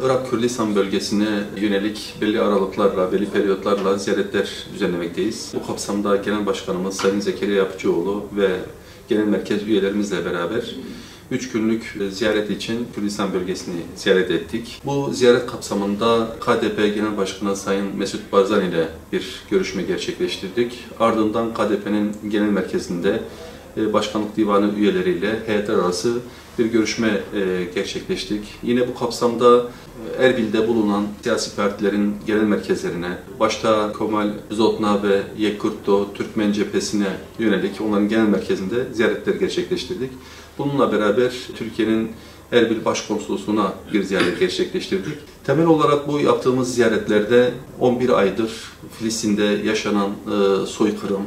Irak Kürdistan bölgesine yönelik belli aralıklarla, belli periyotlarla ziyaretler düzenlemekteyiz. Bu kapsamda Genel Başkanımız Sayın Zekeriya Yapıcıoğlu ve Genel Merkez üyelerimizle beraber 3 günlük ziyaret için Kürdistan bölgesini ziyaret ettik. Bu ziyaret kapsamında KDP Genel Başkanı Sayın Mesut Barzani ile bir görüşme gerçekleştirdik. Ardından KDP'nin genel merkezinde Başkanlık Divanı üyeleriyle heyetler arası bir görüşme gerçekleştirdik. Yine bu kapsamda Erbil'de bulunan siyasi partilerin genel merkezlerine, başta Kemal Zotna ve Yekurtto Türkmen Cephesi'ne yönelik onların genel merkezinde ziyaretler gerçekleştirdik. Bununla beraber Türkiye'nin Erbil Başkonsolosluğu'na bir ziyaret gerçekleştirdik. Temel olarak bu yaptığımız ziyaretlerde 11 aydır Filistin'de yaşanan soykırım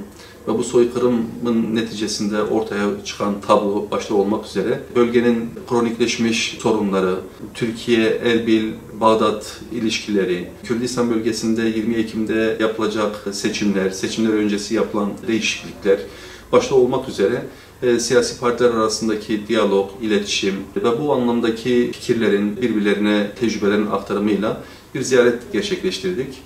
ve bu soykırımın neticesinde ortaya çıkan tablo başta olmak üzere bölgenin kronikleşmiş sorunları, Türkiye-Erbil-Bağdat ilişkileri, Kürdistan bölgesinde 20 Ekim'de yapılacak seçimler öncesi yapılan değişiklikler başta olmak üzere siyasi partiler arasındaki diyalog, iletişim ve bu anlamdaki fikirlerin birbirlerine tecrübelerin aktarımıyla bir ziyaret gerçekleştirdik.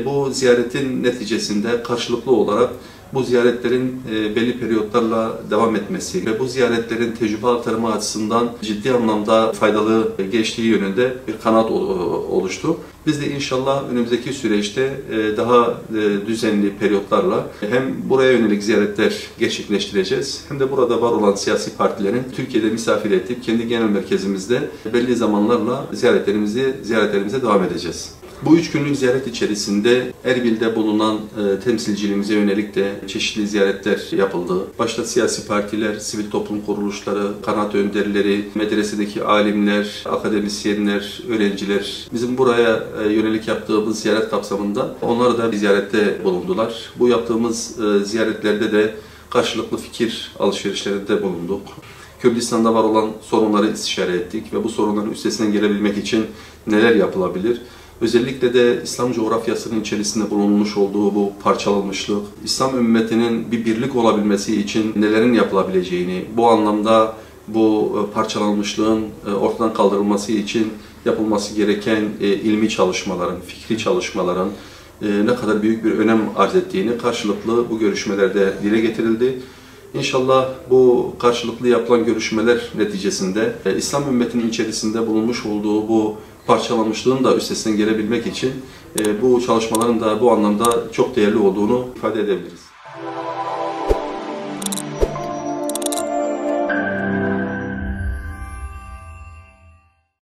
Bu ziyaretin neticesinde karşılıklı olarak bu ziyaretlerin belli periyotlarla devam etmesi ve bu ziyaretlerin tecrübe aktarımı açısından ciddi anlamda faydalı geçtiği yönünde bir kanaat oluştu. Biz de inşallah önümüzdeki süreçte daha düzenli periyotlarla hem buraya yönelik ziyaretler gerçekleştireceğiz hem de burada var olan siyasi partilerin Türkiye'de misafir edip kendi genel merkezimizde belli zamanlarla ziyaretlerimize devam edeceğiz. Bu 3 günlük ziyaret içerisinde Erbil'de bulunan temsilciliğimize yönelik de çeşitli ziyaretler yapıldı. Başta siyasi partiler, sivil toplum kuruluşları, kanaat önderleri, medresedeki alimler, akademisyenler, öğrenciler bizim buraya yönelik yaptığımız ziyaret kapsamında onlar da bir ziyarette bulundular. Bu yaptığımız ziyaretlerde de karşılıklı fikir alışverişlerinde bulunduk. Kürdistan'da var olan sorunları istişare ettik ve bu sorunların üstesinden gelebilmek için neler yapılabilir? Özellikle de İslam coğrafyasının içerisinde bulunmuş olduğu bu parçalanmışlık, İslam ümmetinin bir birlik olabilmesi için nelerin yapılabileceğini, bu anlamda bu parçalanmışlığın ortadan kaldırılması için yapılması gereken ilmi çalışmaların, fikri çalışmaların ne kadar büyük bir önem arz ettiğini karşılıklı bu görüşmelerde dile getirildi. İnşallah bu karşılıklı yapılan görüşmeler neticesinde İslam ümmetinin içerisinde bulunmuş olduğu bu parçalanmışlığın da üstesinden gelebilmek için bu çalışmaların da bu anlamda çok değerli olduğunu ifade edebiliriz.